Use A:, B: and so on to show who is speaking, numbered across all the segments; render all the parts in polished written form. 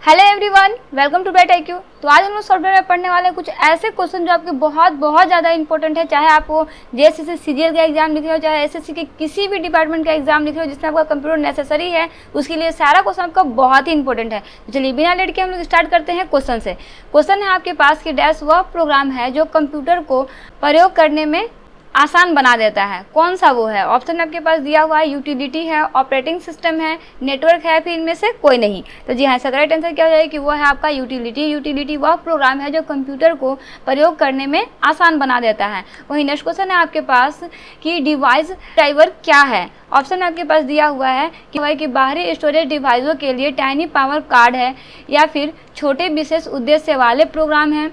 A: Hello everyone, welcome to bright IQ। तो आज हम लोग सॉफ्टवेयर में पढ़ने वाले हैं कुछ ऐसे क्वेश्चन जो आपके बहुत ज़्यादा इंपॉर्टेंट है। चाहे आप वो JSS CGL का एग्जाम लिख रहे हो, चाहे SSC के किसी भी डिपार्टमेंट का एग्जाम लिख रहे हो जिसमें आपका कंप्यूटर नेसेसरी है, उसके लिए सारा क्वेश्चन आपका बहुत ही इंपॉर्टेंट है। तो चलिए बिना लेट के हम लोग स्टार्ट करते हैं क्वेश्चन से। क्वेश्चन है आपके पास कि डैश वह प्रोग्राम है जो कंप्यूटर को प्रयोग करने में आसान बना देता है। कौन सा वो है? ऑप्शन आपके पास दिया हुआ है, यूटिलिटी है, ऑपरेटिंग सिस्टम है, नेटवर्क है, फिर इनमें से कोई नहीं। तो जी हाँ, इसका करेक्ट आंसर क्या हो जाएगा कि वो है आपका यूटिलिटी। यूटिलिटी वह प्रोग्राम है जो कंप्यूटर को प्रयोग करने में आसान बना देता है। वहीं नेक्स्ट क्वेश्चन है आपके पास कि डिवाइस ड्राइवर क्या है। ऑप्शन आपके पास दिया हुआ है कि बाहरी स्टोरेज डिवाइसों के लिए टाइनी पावर कार्ड है, या फिर छोटे विशेष उद्देश्य वाले प्रोग्राम हैं,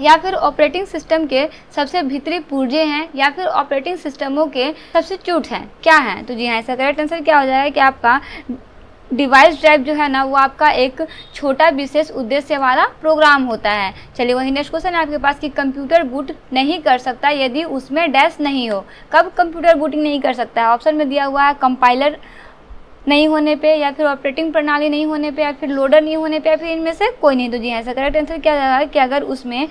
A: या फिर ऑपरेटिंग सिस्टम के सबसे भीतरी पुर्जे हैं, या फिर ऑपरेटिंग सिस्टमों के सब्स्टिट्यूट हैं। क्या हैं? तो जी हाँ, इसका करेक्ट आंसर क्या हो जाएगा कि आपका डिवाइस ड्राइव जो है ना वो आपका एक छोटा विशेष उद्देश्य वाला प्रोग्राम होता है। चलिए वही नेक्स्ट क्वेश्चन है आपके पास कि कंप्यूटर बूट नहीं कर सकता यदि उसमें डैश नहीं हो। कब कंप्यूटर बूटिंग नहीं कर सकता है? ऑप्शन में दिया हुआ है कंपाइलर नहीं होने पे, या फिर ऑपरेटिंग प्रणाली नहीं होने पे, या फिर लोडर नहीं होने पे, या फिर इनमें से कोई नहीं। तो जी हाँ, ऐसा करेक्ट आंसर क्या जाएगा कि अगर उसमें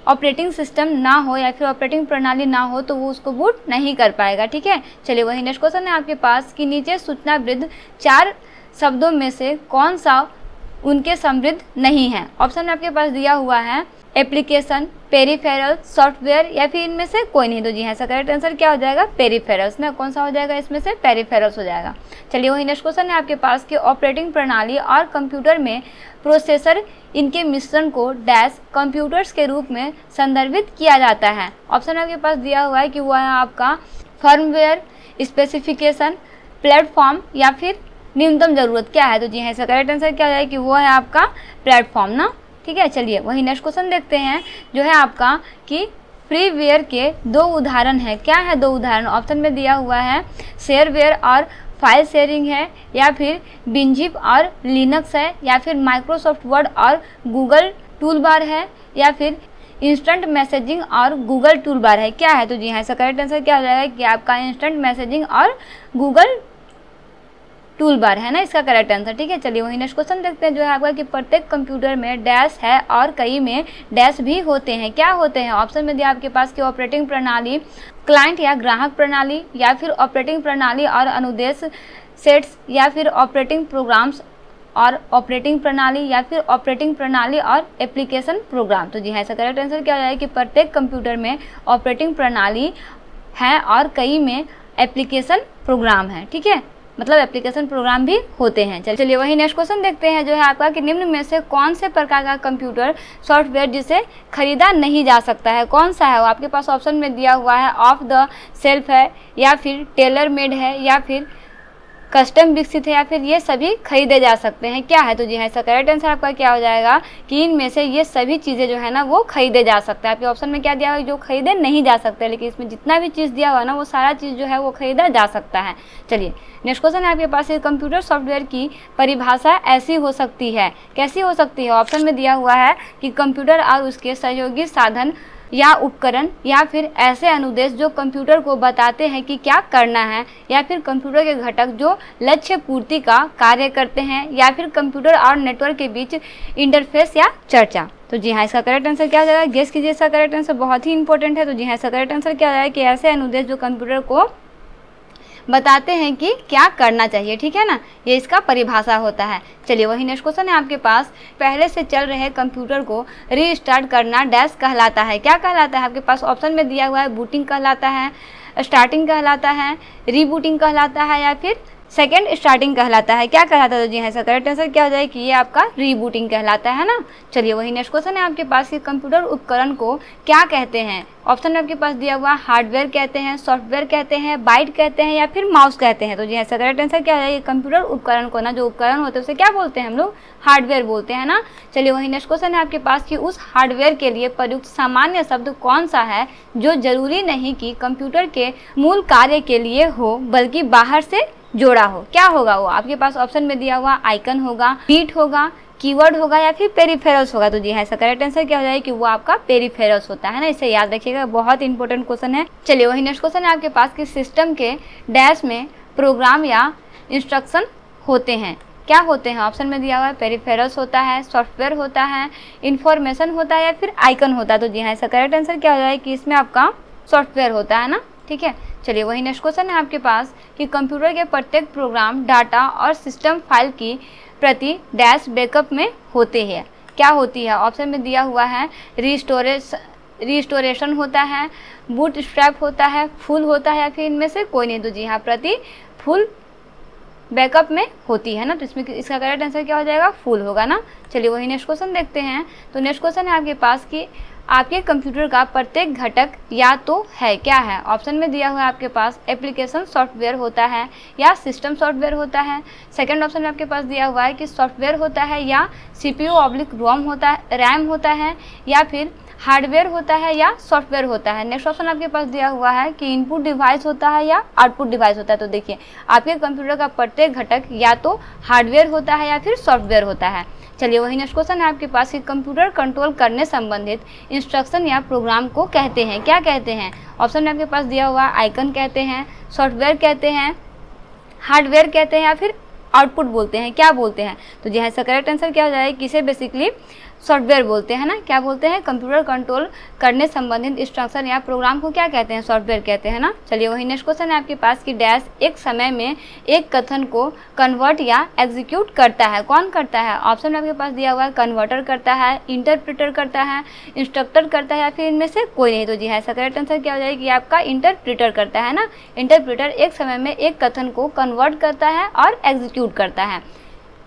A: ऑपरेटिंग सिस्टम ना हो या फिर ऑपरेटिंग प्रणाली ना हो तो वो उसको बूट नहीं कर पाएगा। ठीक है, चलिए वही नेक्स्ट क्वेश्चन है आपके पास कि नीचे सूचना वृद्ध 4 शब्दों में से कौन सा उनके समृद्ध नहीं है। ऑप्शन आपके पास दिया हुआ है एप्लीकेशन, पेरिफेरल, सॉफ्टवेयर, या फिर इनमें से कोई नहीं। तो जी हाँ, इसका करेक्ट आंसर क्या हो जाएगा? पेरिफेरल्स ना। कौन सा हो जाएगा इसमें से? पेरिफेरल्स हो जाएगा। चलिए वही नेक्स्ट क्वेश्चन है आपके पास कि ऑपरेटिंग प्रणाली और कंप्यूटर में प्रोसेसर इनके मिश्रण को डैश कंप्यूटर्स के रूप में संदर्भित किया जाता है। ऑप्शन आपके पास दिया हुआ है कि वह है आपका फर्मवेयर, स्पेसिफिकेशन, प्लेटफॉर्म, या फिर न्यूनतम जरूरत। क्या है? तो जी हाँ, इसका करेक्ट आंसर क्या हो जाएगा कि वो है आपका प्लेटफॉर्म ना। ठीक है, चलिए वही नेक्स्ट क्वेश्चन देखते हैं जो है आपका कि फ्रीवेयर के 2 उदाहरण हैं। क्या है 2 उदाहरण? ऑप्शन में दिया हुआ है शेयरवेयर और फाइल शेयरिंग है, या फिर विनजिप और लिनक्स है, या फिर माइक्रोसॉफ्ट वर्ड और गूगल टूलबार है, या फिर इंस्टेंट मैसेजिंग और गूगल टूलबार है। क्या है? तो जी हाँ, इसका करेक्ट आंसर क्या हो जाएगा कि आपका इंस्टेंट मैसेजिंग और गूगल टूल बार है ना इसका करेक्ट आंसर। ठीक है, चलिए वही नेक्स्ट क्वेश्चन देखते हैं जो है आपका कि प्रत्येक कंप्यूटर में डैश है और कई में डैश भी होते हैं। क्या होते हैं? ऑप्शन में दिया आपके पास कि ऑपरेटिंग प्रणाली, क्लाइंट या ग्राहक प्रणाली, या फिर ऑपरेटिंग प्रणाली और अनुदेश सेट्स, या फिर ऑपरेटिंग प्रोग्राम्स और ऑपरेटिंग प्रणाली, या फिर ऑपरेटिंग प्रणाली और एप्लीकेशन प्रोग्राम। तो जी हाँ, इसका करेक्ट आंसर क्या हो जाएगा कि प्रत्येक कंप्यूटर में ऑपरेटिंग प्रणाली है और कई में एप्लीकेशन प्रोग्राम है। ठीक है, मतलब एप्लीकेशन प्रोग्राम भी होते हैं। चलिए वही नेक्स्ट क्वेश्चन देखते हैं जो है आपका कि निम्न में से कौन से प्रकार का कंप्यूटर सॉफ्टवेयर जिसे खरीदा नहीं जा सकता है? कौन सा है वो? आपके पास ऑप्शन में दिया हुआ है ऑफ द सेल्फ है, या फिर टेलर मेड है, या फिर कस्टम विकसित है, या फिर ये सभी खरीदे जा सकते हैं। क्या है? तो जी हाँ, इसका करेक्ट आंसर आपका क्या हो जाएगा कि इनमें से ये सभी चीज़ें जो है ना वो खरीदे जा सकते हैं। आपके ऑप्शन में क्या दिया हुआ है? जो खरीदे नहीं जा सकते, लेकिन इसमें जितना भी चीज़ दिया हुआ है ना वो सारा चीज़ जो है वो खरीदा जा सकता है। चलिए नेक्स्ट क्वेश्चन है आपके पास कंप्यूटर सॉफ्टवेयर की परिभाषा ऐसी हो सकती है। कैसी हो सकती है? ऑप्शन में दिया हुआ है कि कंप्यूटर और उसके सहयोगी साधन या उपकरण, या फिर ऐसे अनुदेश जो कंप्यूटर को बताते हैं कि क्या करना है, या फिर कंप्यूटर के घटक जो लक्ष्य पूर्ति का कार्य करते हैं, या फिर कंप्यूटर और नेटवर्क के बीच इंटरफेस या चर्चा। तो जी हाँ, इसका करेक्ट आंसर क्या हो जाएगा? गेस कीजिए, इसका करेक्ट आंसर बहुत ही इंपॉर्टेंट है। तो जी हाँ, इसका करेक्ट आंसर क्या हो जाएगा कि ऐसे अनुदेश जो कंप्यूटर को बताते हैं कि क्या करना चाहिए। ठीक है ना, ये इसका परिभाषा होता है। चलिए वही नेक्स्ट क्वेश्चन है आपके पास, पहले से चल रहे कंप्यूटर को रीस्टार्ट करना डैश कहलाता है। क्या कहलाता है? आपके पास ऑप्शन में दिया हुआ है बूटिंग कहलाता है, स्टार्टिंग कहलाता है, रीबूटिंग कहलाता है, या फिर सेकेंड स्टार्टिंग कहलाता है। क्या कहलाता है? तो जी हाँ, इसका करेक्ट आंसर क्या हो जाएगा कि ये आपका रीबूटिंग कहलाता है ना। चलिए वही नेक्स्ट क्वेश्चन है आपके पास कि कंप्यूटर उपकरण को क्या कहते हैं। ऑप्शन में आपके पास दिया हुआ हार्डवेयर कहते हैं, सॉफ्टवेयर कहते हैं, बाइट कहते हैं, या फिर माउस कहते हैं। तो जी इसका करेक्ट आंसर क्या हो जाएगा? कंप्यूटर उपकरण को ना, जो उपकरण होते हैं उसे क्या बोलते हैं हम लोग? हार्डवेयर बोलते हैं ना। चलिए वही नेक्स्ट क्वेश्चन है आपके पास कि उस हार्डवेयर के लिए प्रयुक्त सामान्य शब्द कौन सा है जो जरूरी नहीं कि कंप्यूटर के मूल कार्य के लिए हो बल्कि बाहर से जोड़ा हो। क्या होगा वो? आपके पास ऑप्शन में दिया हुआ आइकन होगा, बीट होगा, कीवर्ड होगा, या फिर पेरिफेरल्स होगा। तो जी हाँ, इसका करेक्ट आंसर क्या हो जाएगा कि वो आपका पेरिफेरल्स होता है ना। इसे याद रखिएगा, बहुत इंपॉर्टेंट क्वेश्चन है। चलिए वही नेक्स्ट क्वेश्चन है आपके पास कि सिस्टम के डैश में प्रोग्राम या इंस्ट्रक्शन होते हैं। क्या होते हैं? ऑप्शन में दिया हुआ है पेरिफेरल्स होता है, सॉफ्टवेयर होता है, इंफॉर्मेशन होता है या फिर आइकन होता है। तो जी हाँ, इसका करेक्ट आंसर क्या हो जाएगा कि इसमें आपका सॉफ्टवेयर होता है ना। ठीक है, चलिए वही नेक्स्ट क्वेश्चन है आपके पास कि कंप्यूटर के प्रत्येक प्रोग्राम, डाटा और सिस्टम फाइल की प्रति डैश बैकअप में होते हैं, क्या होती है? ऑप्शन में दिया हुआ है रिस्टोरेशन होता है, बूटस्ट्रैप होता है, फुल होता है या फिर इनमें से कोई नहीं। तो जी हाँ, प्रति फुल बैकअप में होती है ना। तो इसमें इसका करेक्ट आंसर क्या हो जाएगा? फुल होगा ना। चलिए वही नेक्स्ट क्वेश्चन देखते हैं। तो नेक्स्ट क्वेश्चन है आपके पास कि आपके कंप्यूटर का प्रत्येक घटक या तो है, क्या है? ऑप्शन में दिया हुआ है आपके पास एप्लीकेशन सॉफ्टवेयर होता है या सिस्टम सॉफ्टवेयर होता है। सेकंड ऑप्शन में आपके पास दिया हुआ है कि सॉफ्टवेयर होता है या CPU/ROM होता है, रैम होता है या फिर हार्डवेयर होता है या सॉफ्टवेयर होता है। नेक्स्ट ऑप्शन आपके पास दिया हुआ है कि इनपुट डिवाइस होता है या आउटपुट डिवाइस होता है। तो देखिए, आपके कंप्यूटर का प्रत्येक घटक या तो हार्डवेयर होता है या फिर सॉफ्टवेयर होता है। चलिए वही नेक्स्ट क्वेश्चन है आपके पास कि कंप्यूटर कंट्रोल करने संबंधित इंस्ट्रक्शन या प्रोग्राम को कहते हैं, क्या कहते हैं? ऑप्शन में आपके पास दिया हुआ आइकन कहते हैं, सॉफ्टवेयर कहते हैं, हार्डवेयर कहते हैं या फिर आउटपुट बोलते हैं, क्या बोलते हैं? तो जी हाँ, इसका करेक्ट आंसर क्या हो जाएगा कि इसे बेसिकली सॉफ्टवेयर बोलते हैं ना। क्या बोलते हैं? कंप्यूटर कंट्रोल करने संबंधित इंस्ट्रक्शन या प्रोग्राम को क्या कहते हैं? सॉफ्टवेयर कहते हैं ना। चलिए वही नेक्स्ट क्वेश्चन है आपके पास कि डैश एक समय में एक कथन को कन्वर्ट या एग्जीक्यूट करता है, कौन करता है? ऑप्शन में आपके पास दिया हुआ है कन्वर्टर करता है, इंटरप्रेटर करता है, इंस्ट्रक्टर करता है या फिर इनमें से कोई नहीं। तो जी हाँ, इसका करेक्ट आंसर क्या हो जाएगा कि आपका इंटरप्रेटर करता है ना। इंटरप्रेटर एक समय में एक कथन को कन्वर्ट करता है और एग्जीक्यूट करता है।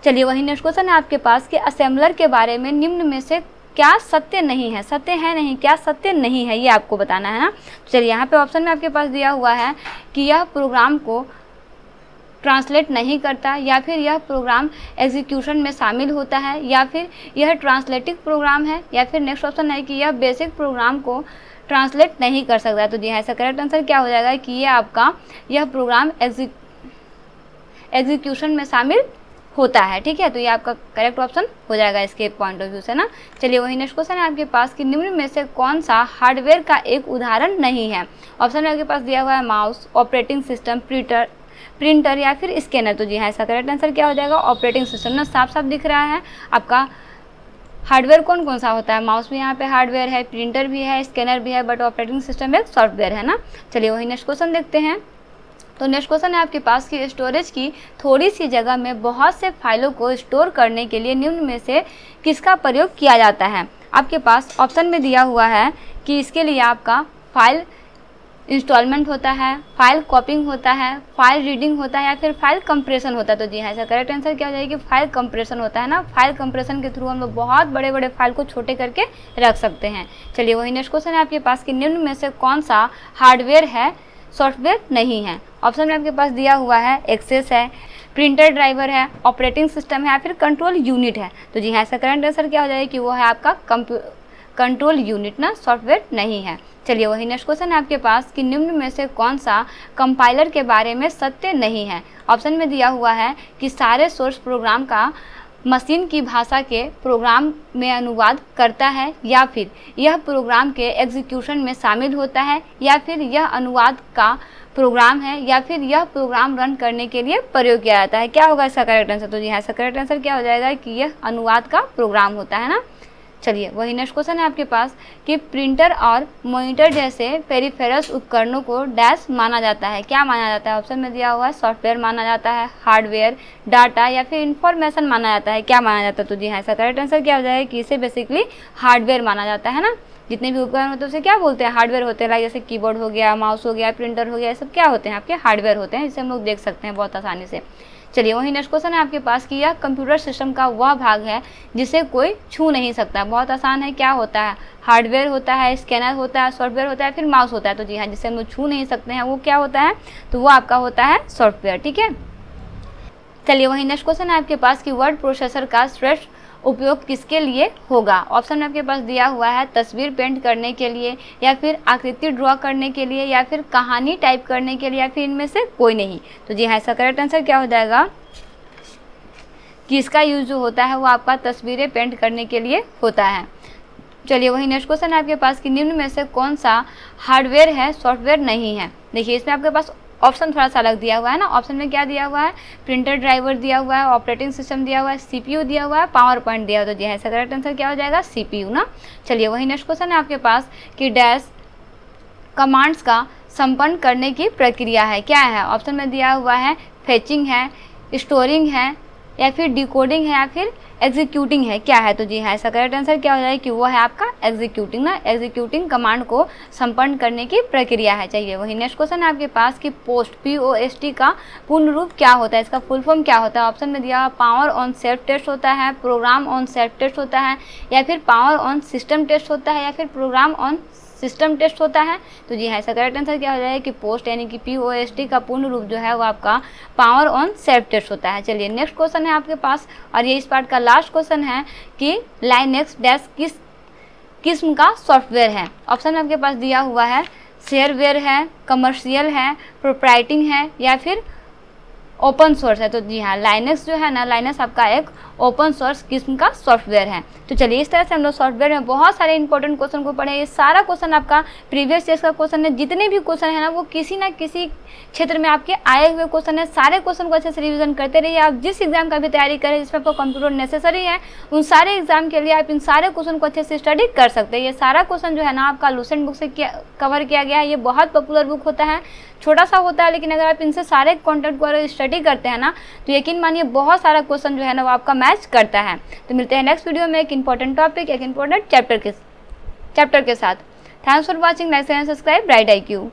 A: चलिए वही नेक्स्ट क्वेश्चन है आपके पास कि असेंबलर के बारे में निम्न में से क्या सत्य नहीं है? सत्य है नहीं, क्या सत्य नहीं है, ये आपको बताना है ना। चलिए यहाँ पे ऑप्शन में आपके पास दिया हुआ है कि यह प्रोग्राम को ट्रांसलेट नहीं करता या फिर यह प्रोग्राम एग्जीक्यूशन में शामिल होता है या फिर यह ट्रांसलेटिव प्रोग्राम है या फिर नेक्स्ट ऑप्शन है कि यह बेसिक प्रोग्राम को ट्रांसलेट नहीं कर सकता। तो जी हाँ, इसका करेक्ट आंसर क्या हो जाएगा कि यह प्रोग्राम एग्जीक्यूशन में शामिल होता है। ठीक है, तो ये आपका करेक्ट ऑप्शन हो जाएगा इसके पॉइंट ऑफ व्यू से ना। चलिए वही नेक्स्ट क्वेश्चन है आपके पास कि निम्न में से कौन सा हार्डवेयर का एक उदाहरण नहीं है? ऑप्शन में आपके पास दिया हुआ है माउस, ऑपरेटिंग सिस्टम, प्रिंटर या फिर स्कैनर। तो जी हाँ, इसका करेक्ट आंसर क्या हो जाएगा? ऑपरेटिंग सिस्टम ना। साफ साफ दिख रहा है आपका हार्डवेयर कौन कौन सा होता है? माउस भी यहाँ पे हार्डवेयर है, प्रिंटर भी है, स्कैनर भी है, बट ऑपरेटिंग सिस्टम एक सॉफ्टवेयर है ना। चलिए वही नेक्स्ट क्वेश्चन देखते हैं। तो नेक्स्ट क्वेश्चन है आपके पास कि स्टोरेज की थोड़ी सी जगह में बहुत से फाइलों को स्टोर करने के लिए निम्न में से किसका प्रयोग किया जाता है? आपके पास ऑप्शन में दिया हुआ है कि इसके लिए आपका फाइल इंस्टॉलमेंट होता है, फाइल कॉपिंग होता है, फाइल रीडिंग होता है या फिर फाइल कंप्रेशन होता है। तो जी हाँ, इसका करेक्ट आंसर क्या हो जाएगा कि फाइल कंप्रेशन होता है ना। फाइल कंप्रेशन के थ्रू हम लोग बहुत बड़े बड़े फाइल को छोटे करके रख सकते हैं। चलिए वही नेक्स्ट क्वेश्चन है आपके पास कि निम्न में से कौन सा हार्डवेयर है, सॉफ्टवेयर नहीं है? ऑप्शन में आपके पास दिया हुआ है एक्सेस है, प्रिंटर ड्राइवर है, ऑपरेटिंग सिस्टम है या फिर कंट्रोल यूनिट है। तो जी हाँ, इसका करंट आंसर क्या हो जाएगा कि वो है आपका कंट्रोल यूनिट ना, सॉफ्टवेयर नहीं है। चलिए वही नेक्स्ट क्वेश्चन है आपके पास कि निम्न में से कौन सा कंपाइलर के बारे में सत्य नहीं है? ऑप्शन में दिया हुआ है कि सारे सोर्स प्रोग्राम का मशीन की भाषा के प्रोग्राम में अनुवाद करता है या फिर यह प्रोग्राम के एग्जीक्यूशन में शामिल होता है या फिर यह अनुवाद का प्रोग्राम है या फिर यह प्रोग्राम रन करने के लिए प्रयोग किया जाता है। क्या होगा इसका करेक्ट आंसर? तो जी हाँ, इसका करेक्ट आंसर क्या हो जाएगा कि यह अनुवाद का प्रोग्राम होता है ना। चलिए वही नेक्स्ट क्वेश्चन है आपके पास कि प्रिंटर और मॉनिटर जैसे पेरिफेरल्स उपकरणों को डैश माना जाता है, क्या माना जाता है? ऑप्शन में दिया हुआ है सॉफ्टवेयर माना जाता है, हार्डवेयर, डाटा या फिर इंफॉर्मेशन माना जाता है, क्या माना जाता है? तो जी हाँ, इसका करेक्ट आंसर क्या हो जाएगा कि इसे बेसिकली हार्डवेयर माना जाता है ना। जितने भी उपकरण होते हैं उसे क्या बोलते हैं? हार्डवेयर होते हैं। लाइक जैसे कीबोर्ड हो गया, माउस हो गया, प्रिंटर हो गया, ये सब क्या होते हैं? आपके हार्डवेयर होते हैं, जिसे हम लोग देख सकते हैं बहुत आसानी से। चलिए वही नेक्स्ट क्वेश्चन है आपके पास कि यह कंप्यूटर सिस्टम का वह भाग है जिसे कोई छू नहीं सकता। बहुत आसान है, क्या होता है? हार्डवेयर होता है, स्कैनर होता है, सॉफ्टवेयर होता है, फिर माउस होता है। तो जी हाँ, जिसे हम लोग छू नहीं सकते हैं वो क्या होता है? तो वो आपका होता है सॉफ्टवेयर। ठीक है, चलिए वही नेक्स्ट क्वेश्चन है आपके पास कि वर्ड प्रोसेसर का श्रेष्ठ उपयोग किसके लिए होगा? ऑप्शन में आपके पास दिया हुआ है तस्वीर पेंट करने के लिए या फिर आकृति ड्रॉ करने के लिए या फिर कहानी टाइप करने के लिए या फिर इनमें से कोई नहीं। तो जी हाँ, इसका करेक्ट आंसर क्या हो जाएगा कि इसका यूज जो होता है वो आपका तस्वीरें पेंट करने के लिए होता है। चलिए वही नेक्स्ट क्वेश्चन है आपके पास कि निम्न में से कौन सा हार्डवेयर है, सॉफ्टवेयर नहीं है? देखिए इसमें आपके पास ऑप्शन थोड़ा सा अलग दिया हुआ है ना। ऑप्शन में क्या दिया हुआ है, प्रिंटर ड्राइवर दिया हुआ है, ऑपरेटिंग सिस्टम दिया हुआ है, CPU दिया हुआ है, पावर पॉइंट दिया हुआ है। तो जी है इसका करेक्ट आंसर क्या हो जाएगा, CPU ना। चलिए वही नेक्स्ट क्वेश्चन है आपके पास कि डैश कमांड्स का संपन्न करने की प्रक्रिया है, क्या है। ऑप्शन में दिया हुआ है फेचिंग है, स्टोरिंग है, या फिर डिकोडिंग है, या फिर एग्जीक्यूटिंग है, क्या है। तो जी हाँ इसका करेक्ट आंसर क्या हो जाएगा कि वो है आपका एग्जीक्यूटिंग ना। एग्जीक्यूटिंग कमांड को संपन्न करने की प्रक्रिया है। चाहिए वही नेक्स्ट क्वेश्चन है आपके पास कि पोस्ट POST का पूर्ण रूप क्या होता है, इसका फुल फॉर्म क्या होता है। ऑप्शन में दिया पावर ऑन सेल्फ टेस्ट होता है, प्रोग्राम ऑन सेल्फ टेस्ट होता है, या फिर पावर ऑन सिस्टम टेस्ट होता है, या फिर प्रोग्राम ऑन सिस्टम टेस्ट होता है। तो जी हाँ इसका करेक्ट आंसर क्या हो जाएगा कि पोस्ट यानी कि POST का पूर्ण रूप जो है वो आपका पावर ऑन सेल्फ टेस्ट होता है। चलिए नेक्स्ट क्वेश्चन है आपके पास, और ये इस पार्ट का लास्ट क्वेश्चन है कि लाइनेक्स डैश किस किस्म का सॉफ्टवेयर है। ऑप्शन आपके पास दिया हुआ है शेयरवेयर है, कमर्शियल है, प्रोप्राइटिंग है, या फिर ओपन सोर्स है। तो जी हाँ लाइनक्स जो है ना, लाइनक्स आपका एक ओपन सोर्स किस्म का सॉफ्टवेयर है। तो चलिए इस तरह से हम लोग सॉफ्टवेयर में बहुत सारे इंपॉर्टेंट क्वेश्चन को पढ़े। ये सारा क्वेश्चन आपका प्रीवियस ईयर का क्वेश्चन है। जितने भी क्वेश्चन है ना वो किसी ना किसी क्षेत्र में आपके आए हुए क्वेश्चन है। सारे क्वेश्चन को अच्छे से रिविजन करते रहिए। आप जिस एग्जाम का भी तैयारी करें जिसमें आपको कंप्यूटर नेसेसरी है, उन सारे एग्जाम के लिए आप इन सारे क्वेश्चन को अच्छे से स्टडी कर सकते हैं। ये सारा क्वेश्चन जो है ना आपका लूसेंट बुक से कवर किया गया है। ये बहुत पॉपुलर बुक होता है, छोटा सा होता है, लेकिन अगर आप इनसे सारे कंटेंट को स्टडी करते हैं ना तो यकीन मानिए बहुत सारा क्वेश्चन जो है ना वो आपका मैच करता है। तो मिलते हैं नेक्स्ट वीडियो में एक इंपॉर्टेंट टॉपिक, एक इंपॉर्टेंट चैप्टर के साथ। Thanks for watching, like and subscribe bright IQ।